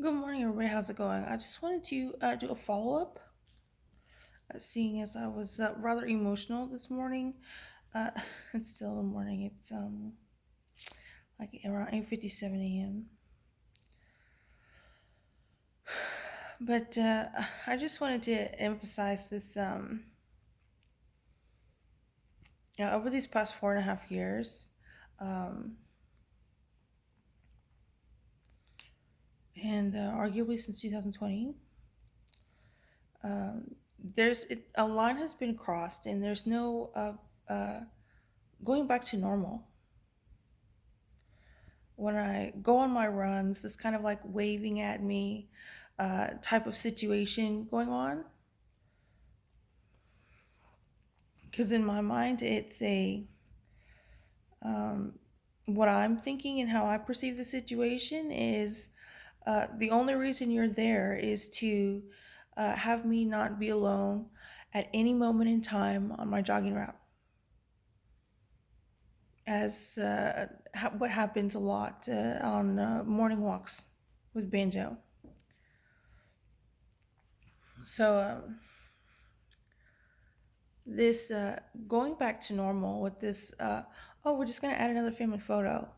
Good morning, everybody. How's it going? I just wanted to do a follow up, seeing as I was rather emotional this morning. Uh, it's still the morning. It's like around 8:57 a.m. But I just wanted to emphasize this. Over these past 4.5 years, um, and arguably since 2020, a line has been crossed, and there's no going back to normal. When I go on my runs, this kind of like waving at me type of situation going on. Because in my mind, it's what I'm thinking and how I perceive the situation is the only reason you're there is to have me not be alone at any moment in time on my jogging route. As what happens a lot on morning walks with Banjo. So, this going back to normal with this oh, we're just going to add another family photo,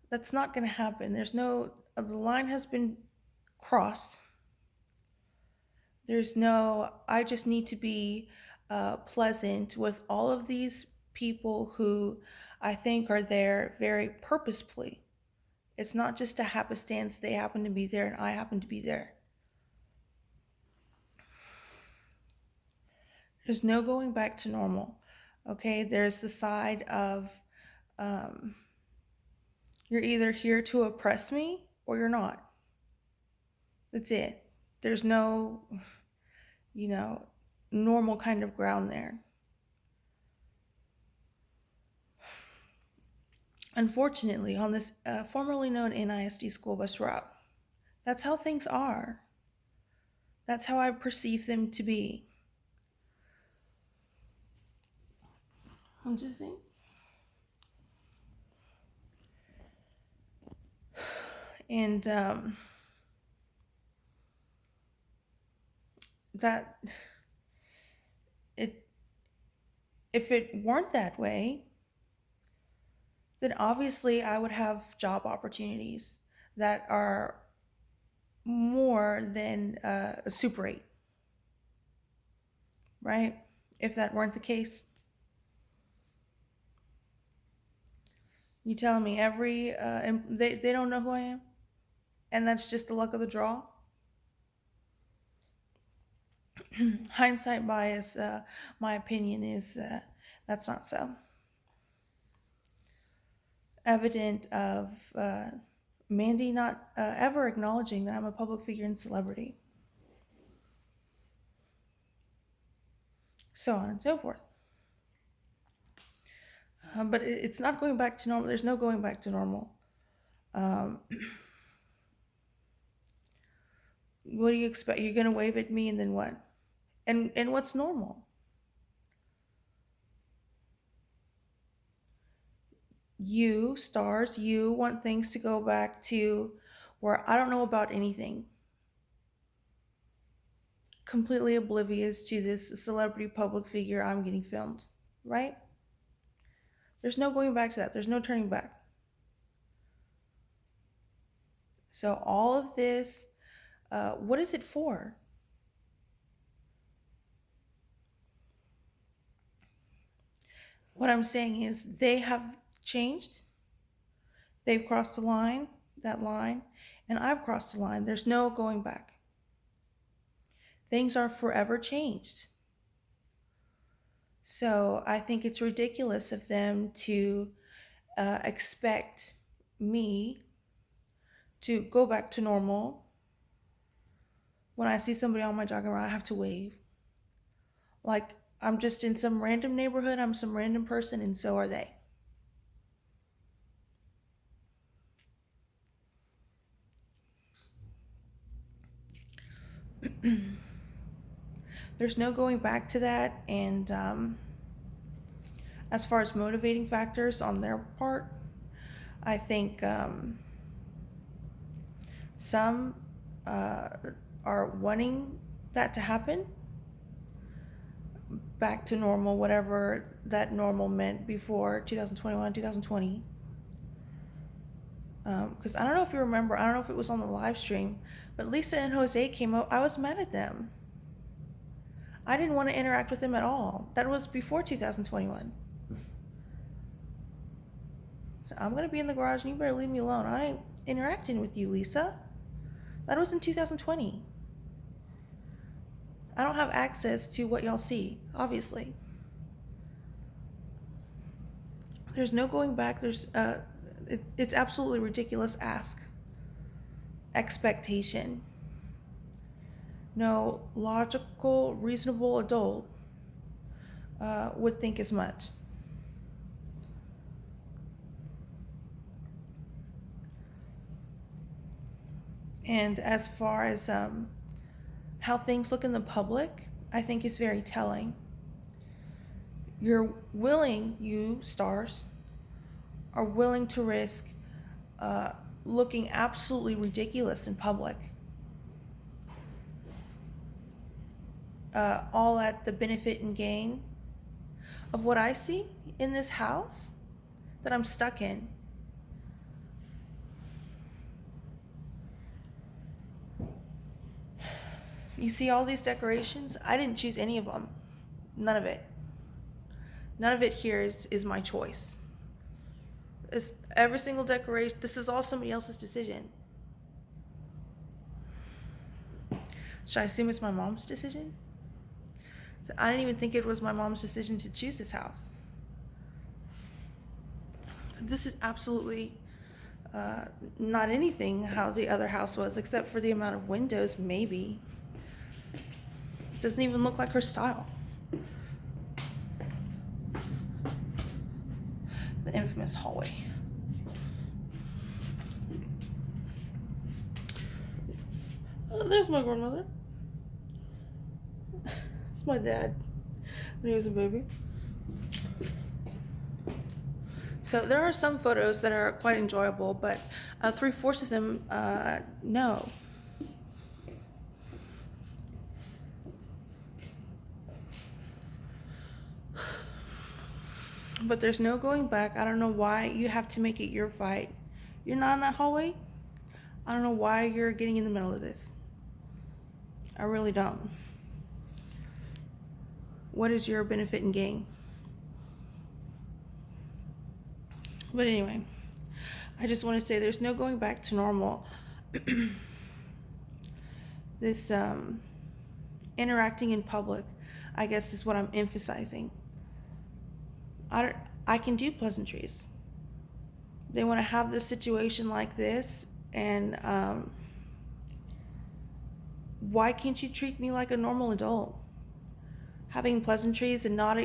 that's not going to happen. There's no the line has been crossed. There's no I just need to be pleasant with all of these people who I think are there very purposefully. It's not just a happenstance they happen to be there and I happen to be there. There's no going back to normal. Okay, there's the side of um, you're either here to oppress me or you're not. That's it. There's no, you know, normal kind of ground there. Unfortunately, on this formerly known NISD school bus route, that's how things are. That's how I perceive them to be. I'm just saying. And that it if it weren't that way, then obviously I would have job opportunities that are more than a Super 8, right? If that weren't the case, you telling me they don't know who I am, and that's just the luck of the draw. Hindsight bias. My opinion is that's not so evident of Mandy not ever acknowledging that I'm a public figure and celebrity, so on and so forth. But it's not going back to normal. There's no going back to normal. Um, what do you expect? You're gonna wave at me and then what? And what's normal? You stars, you want things to go back to where I don't know about anything. Completely oblivious to this celebrity public figure I'm getting filmed, right? There's no going back to that. There's no turning back. So all of this, what is it for? What I'm saying is they have changed. They've crossed the line, that line, and I've crossed the line. There's no going back. Things are forever changed. So I think it's ridiculous of them to expect me to go back to normal. When I see somebody on my jogging around, I have to wave. Like I'm just in some random neighborhood, I'm some random person, and so are they. There's no going back to that. And as far as motivating factors on their part, I think some uh, are wanting that to happen back to normal, whatever that normal meant before 2021, 2020. Because I don't know if you remember, I don't know if it was on the live stream, but Lisa and Jose came out. I was mad at them. I didn't want to interact with them at all. That was before 2021. So I'm going to be in the garage and you better leave me alone. I ain't interacting with you, Lisa. That was in 2020. I don't have access to what y'all see, obviously. There's no going back. It's absolutely ridiculous expectation. No logical, reasonable adult would think as much. And as far as how things look in the public, I think is very telling. You stars, are willing to risk looking absolutely ridiculous in public. All at the benefit and gain of what I see in this house that I'm stuck in. You see all these decorations? I didn't choose any of them. None of it. None of it here is my choice. It's every single decoration. This is all somebody else's decision. Should I assume it's my mom's decision? So I didn't even think it was my mom's decision to choose this house. So this is absolutely not anything how the other house was, except for the amount of windows, maybe. It doesn't even look like her style. The infamous hallway. Oh, there's my grandmother. It's my dad when he was a baby. So there are some photos that are quite enjoyable, but 3/4 of them, no. But there's no going back. I don't know why you have to make it your fight. You're not in that hallway. I don't know why you're getting in the middle of this. I really don't. What is your benefit and gain? But anyway, I just want to say there's no going back to normal. This interacting in public, I guess, is what I'm emphasizing. I can do pleasantries. They want to have this situation like this, and why can't you treat me like a normal adult? Having pleasantries and not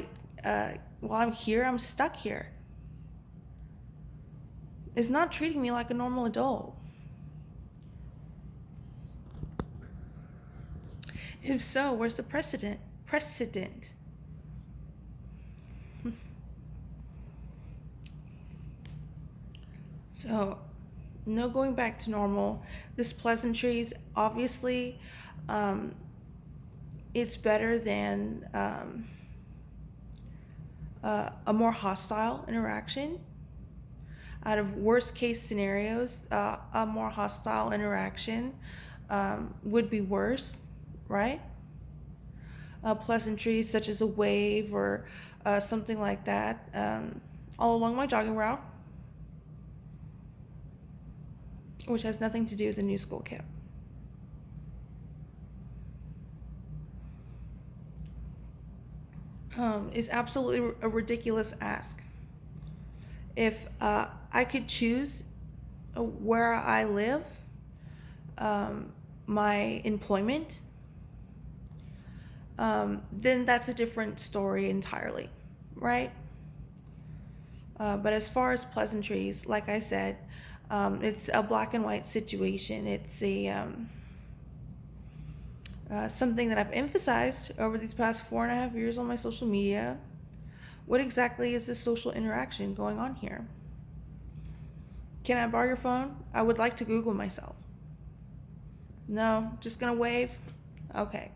while I'm here, I'm stuck here. It's not treating me like a normal adult. If so, where's the precedent? So, no going back to normal. This pleasantries, obviously, it's better than a more hostile interaction. Out of worst case scenarios, a more hostile interaction would be worse, right? Pleasantries such as a wave or something like that all along my jogging route, which has nothing to do with the new school camp. Is absolutely a ridiculous ask. If I could choose where I live, my employment, then that's a different story entirely, right? But as far as pleasantries, like I said, it's a black and white situation. It's a something that I've emphasized over these past 4.5 years on my social media. What exactly is this social interaction going on here? Can I borrow your phone? I would like to Google myself. No, just gonna wave? Okay.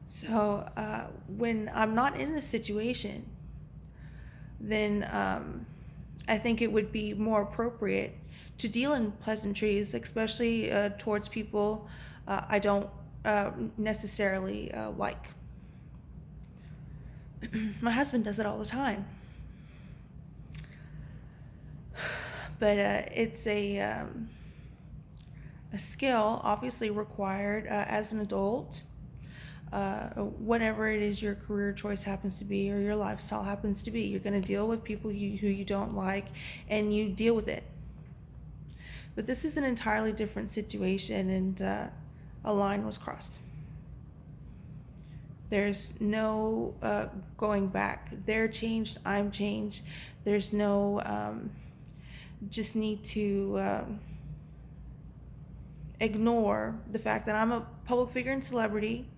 So when I'm not in this situation, then I think it would be more appropriate to deal in pleasantries, especially towards people I don't necessarily like. My husband does it all the time, but it's a skill obviously required as an adult. Whatever it is your career choice happens to be or your lifestyle happens to be, you're going to deal with people who you don't like, and you deal with it. But this is an entirely different situation, and a line was crossed. There's no going back. They're changed, I'm changed. There's no just need to ignore the fact that I'm a public figure and celebrity,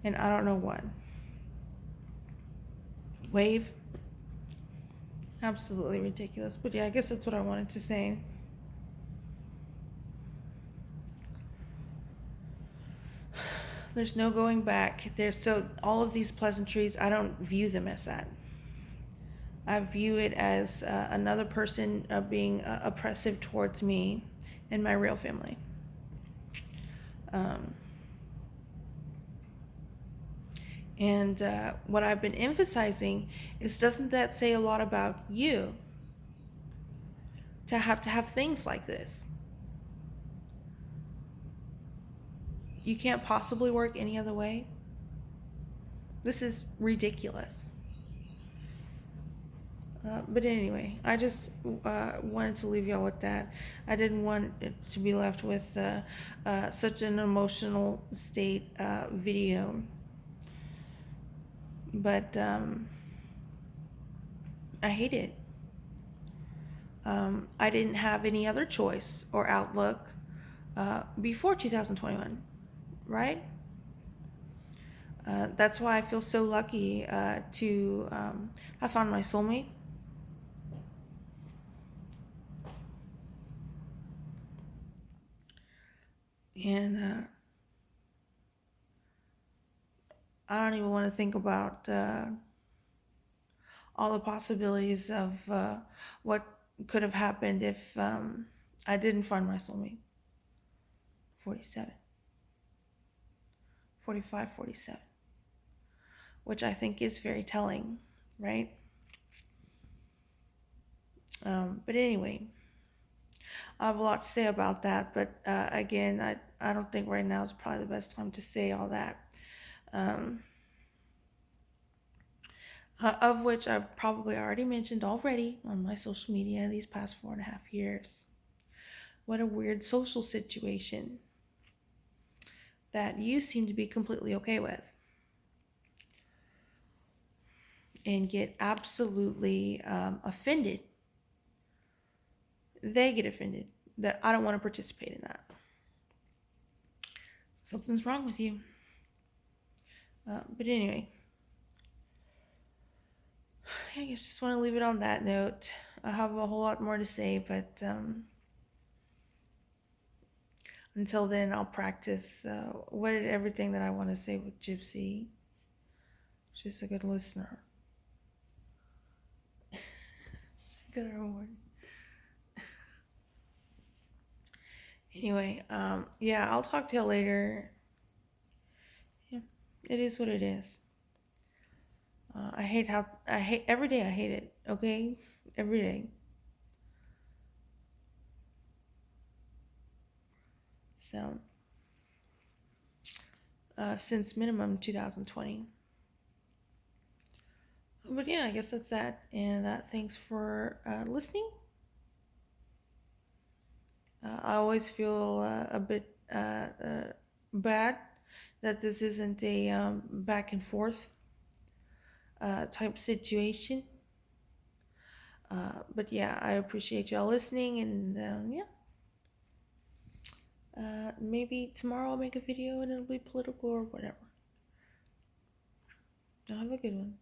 and I don't know what. Wave? Absolutely ridiculous. But yeah, I guess that's what I wanted to say. There's no going back. There's so all of these pleasantries, I don't view them as that. I view it as another person being oppressive towards me and my real family. Um, and what I've been emphasizing is, doesn't that say a lot about you to have things like this? You can't possibly work any other way. This is ridiculous. But anyway, I just wanted to leave y'all with that. I didn't want it to be left with such an emotional state video. But I hate it. I didn't have any other choice or outlook before 2021, right? That's why I feel so lucky to have found my soulmate. And I don't even want to think about all the possibilities of what could have happened if I didn't find my soulmate. 47, 45, 47, which I think is very telling, right? But anyway, I have a lot to say about that, but again, I don't think right now is probably the best time to say all that. Um, of which I've probably already mentioned already on my social media these past 4.5 years. What a weird social situation that you seem to be completely okay with and get absolutely offended. They get offended that I don't want to participate in that. Something's wrong with you. But anyway, I guess just want to leave it on that note. I have a whole lot more to say, but until then, I'll practice everything that I want to say with Gypsy. She's a good listener. Good reward. Anyway, yeah, I'll talk to you later. Yeah, it is what it is. I hate every day. I hate it. Okay, every day. So, since minimum 2020. But yeah, I guess that's that. And thanks for listening. I always feel a bit bad that this isn't a back and forth type situation. But yeah, I appreciate y'all listening, and yeah. Maybe tomorrow I'll make a video and it'll be political or whatever. Have a good one.